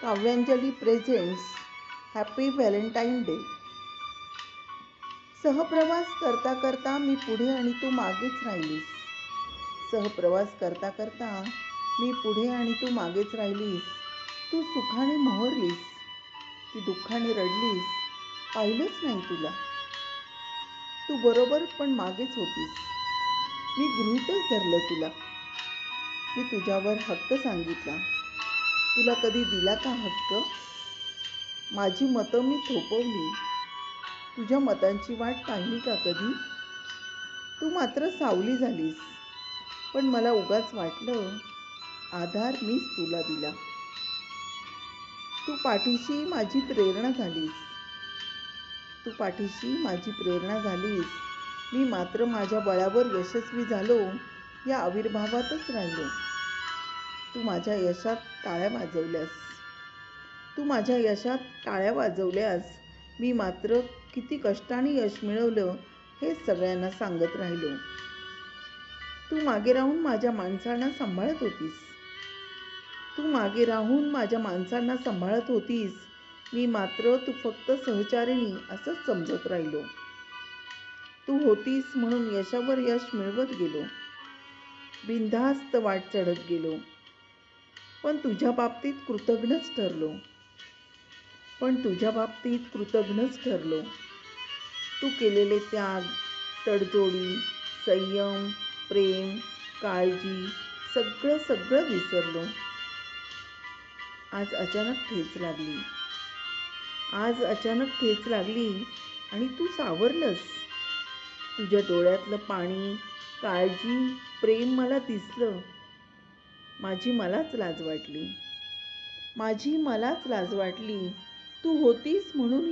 काव्यांजली presents happy Valentine day. सहप्रवास करता करता मी पुढे आणि तू मागेच राहिलीस. सहप्रवास करता करता मी पुढे आणि तू मागेच राहिलीस. तू सुखाने मोहरलीस, ती दुःखाने रडलीस. पाहिलंच नाही तुला. तू बरोबर पण मागेच होतीस. मी गृहीतच धरलं तुला. मी तुझ्यावर हक्क सांगितला. तुला कधी दिला का हक्क? माझी मतं मी थोपवली. तुझ्या मतांची वाट पाहिली का कधी? तू मात्र सावली झालीस. पण मला उगाच वाटलं, आधार मीच तुला दिला. तू पाठीशी माझी प्रेरणा झालीस. तू पाठीशी माझी प्रेरणा झालीस. मी मात्र माझ्या बळावर यशस्वी झालो, या आविर्भावातच राहिलो. तू माझ्या यशात टाळ्या वाजवल्यास. तू माझ्या यशात टाळ्या वाजवल्यास. मी मात्र किती कष्टाने यश मिळवलं हे सगळ्यांना सांगत राहिलो. तू मागे राहून माझ्या माणसांना सांभाळत होतीस. तू मागे राहून माझ्या माणसांना सांभाळत होतीस. मी मात्र तू फक्त सहचारिणी असंच समजत राहिलो. तू होतीस म्हणून यशावर यश मिळवत गेलो. बिनधास्त वाट चढत गेलो. पण तुझ्या बाबतीत कृतज्ञच ठरलो. तू केलेले त्याग, तडजोडी, संयम, प्रेम, काळजी सगळं विसरलो. आज अचानक ठेच लागली आणि तू सावरलंस. तुझ्या डोळ्यातलं पाणी, काळजी, प्रेम मला दिसलं. माझी मलाच लाज वाटली. तू होतीस म्हणून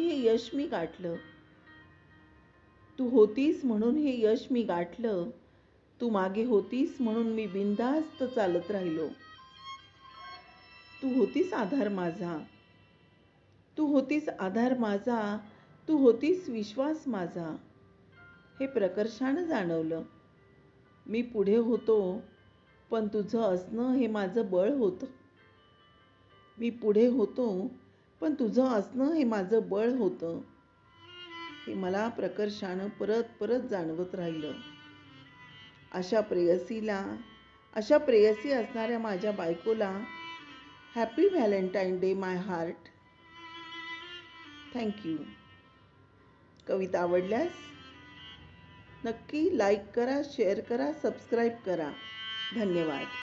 हे यश मी गाठलं. तू मागे होतीस म्हणून मी बिनधास्त चालत राहिलो. तू होतीस आधार माझा. तू होतीस विश्वास माझा. हे प्रकर्षानं जाणवलं. मी पुढे होतो, पण तुझं असणं हे माझं बळ होतं. हे मला प्रकर्षानं परत जाणवत राहिलं. अशा प्रेयसी असणाऱ्या माझ्या बायकोला हॅपी व्हॅलेंटाईन डे माय हार्ट. थँक्यू. कविता आवडल्यास नक्की लाईक करा, शेअर करा, सबस्क्राईब करा. धन्यवाद.